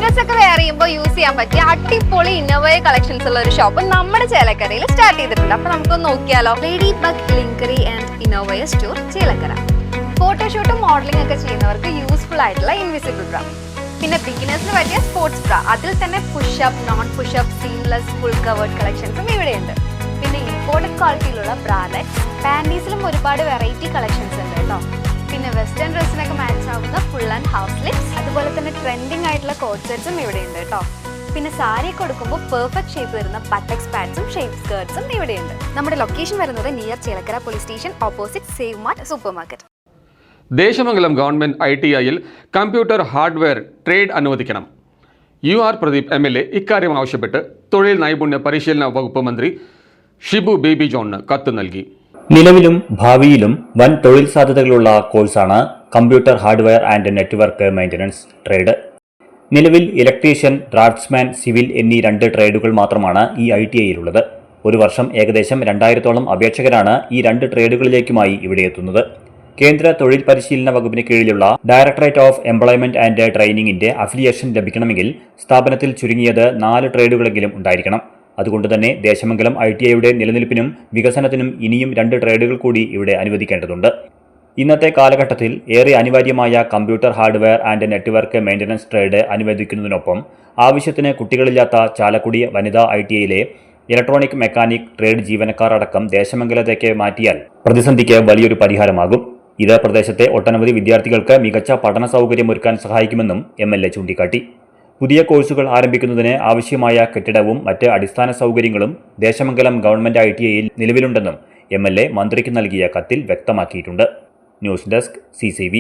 Office ഒക്കെ wear ചെയ്യുമ്പോൾ use ചെയ്യാൻ പറ്റിയ അടിപൊളി ഇന്നോവയ കളക്ഷൻസ് ഉള്ള ഒരു ഷോപ്പ് നമ്മുടെ ചേലക്കരയിൽ സ്റ്റാർട്ട് ചെയ്തിട്ടുണ്ട്. അപ്പൊ നമുക്കൊന്ന് നോക്കിയാലോ. Lady bug lingerie and innerwear store Chelakkara. ഫോട്ടോഷൂട്ടും മോഡലിംഗ് ഒക്കെ ചെയ്യുന്നവർക്ക് യൂസ്ഫുൾ ആയിട്ടുള്ള ഇൻവിസിബിൾ ബ്ര, പിന്നെ ബിഗിനേഴ്സിന് പറ്റിയ സ്പോർട്സ് ബ്ര, അതിൽ തന്നെ push up, non push up, seamless, full covered കളക്ഷൻസും ഇവിടെയുണ്ട്. പിന്നെ ഇമ്പോർട്ടഡ് ക്വാളിറ്റിയിലുള്ള ബ്രാലറ്റ്സ്, പാൻറ്റീസിലും ഒരുപാട് വെറൈറ്റി കളക്ഷൻസ് ഉണ്ട് കേട്ടോ. പിന്നെ വെസ്റ്റേൺ ഡ്രസ്സിനൊക്കെ മാച്ച് ആവുന്ന ഫുൾ ആൻഡ് ഹാഫ് സ്ലിപ്സ്, അതുപോലെ തന്നെ ട്രെൻഡിങ് ആയിട്ടുള്ള കോട്ട് സെറ്റ്സും ഇവിടെയുണ്ട് കേട്ടോ. പിന്നെ സാരി കൊടുക്കുമ്പോൾ പെർഫെക്റ്റ് ഷേപ്പ് വരുന്ന ബട്ടക്സ് പാഡ്സും ഷേപ്പ് സ്കേർട്സും ഇവിടെയുണ്ട്. നമ്മുടെ ലൊക്കേഷൻ വരുന്നത് near Chelakkara police station, opposite save mart supermarket. Desamangalam government ITIയിൽ കമ്പ്യൂട്ടർ ഹാർഡ്വെയർ ട്രേഡ് അനുവദിക്കണം. UR പ്രദീപ് MLA ഇക്കാര്യം ആവശ്യപ്പെട്ട് തൊഴിൽ നൈപുണ്യ പരിശീലന വകുപ്പ് മന്ത്രി ഷിബു ബേബി ജോണിന് കത്ത് നൽകി. നിലവിലും ഭാവിയിലും വൻ തൊഴിൽ സാധ്യതകളുള്ള കോഴ്സാണ് computer hardware and network maintenance trade. നിലവിൽ ഇലക്ട്രീഷ്യൻ, ഡ്രാഫ്റ്റ്സ്മാൻ, സിവിൽ എന്നീ 2 ട്രേഡുകൾ മാത്രമാണ് ഈ ITIയിലുള്ളത്. ഒരു വർഷം ഏകദേശം 2000-ഓളം അപേക്ഷകരാണ് ഈ 2 ട്രേഡുകളിലേക്കുമായി ഇവിടെ എത്തുന്നത്. കേന്ദ്ര തൊഴിൽ പരിശീലന വകുപ്പിന് കീഴിലുള്ള ഡയറക്ടറേറ്റ് ഓഫ് എംപ്ലോയ്മെന്റ് ആൻഡ് ട്രെയിനിങ്ങിന്റെ അഫിലിയേഷൻ ലഭിക്കണമെങ്കിൽ സ്ഥാപനത്തിൽ ചുരുങ്ങിയത് 4 ട്രേഡുകളെങ്കിലും ഉണ്ടായിരിക്കണം. അതുകൊണ്ട് തന്നെ ദേശമംഗലം ITIയുടെ നിലനിൽപ്പിനും വികസനത്തിനും ഇനിയും 2 ട്രേഡുകൾ കൂടി ഇവിടെ അനുവദിക്കേണ്ടതുണ്ട്. ഇന്നത്തെ കാലഘട്ടത്തിൽ ഏറെ അനിവാര്യമായ computer hardware and network maintenance trade അനുവദിക്കുന്നതിനൊപ്പം ആവശ്യത്തിന് കുട്ടികളില്ലാത്ത ചാലക്കുടി വനിതാ ITIയിലെ ഇലക്ട്രോണിക് മെക്കാനിക് ട്രേഡ് ജീവനക്കാർ അടക്കം ദേശമംഗലത്തേക്ക് മാറ്റിയാൽ പ്രതിസന്ധിക്ക് വലിയൊരു പരിഹാരമാകും. ഇത് പ്രദേശത്തെ ഒട്ടനവധി വിദ്യാർത്ഥികൾക്ക് മികച്ച പഠന സൗകര്യമൊരുക്കാൻ സഹായിക്കുമെന്നും MLA ചൂണ്ടിക്കാട്ടി. പുതിയ കോഴ്സുകൾ ആരംഭിക്കുന്നതിന് ആവശ്യമായ കെട്ടിടവും മറ്റ് അടിസ്ഥാന സൗകര്യങ്ങളും ദേശമംഗലം ഗവൺമെന്റ് ITIയിൽ നിലവിലുണ്ടെന്നും MLA മന്ത്രിക്ക് നൽകിയ കത്തിൽ വ്യക്തമാക്കിയിട്ടുണ്ട്. News desk CCV.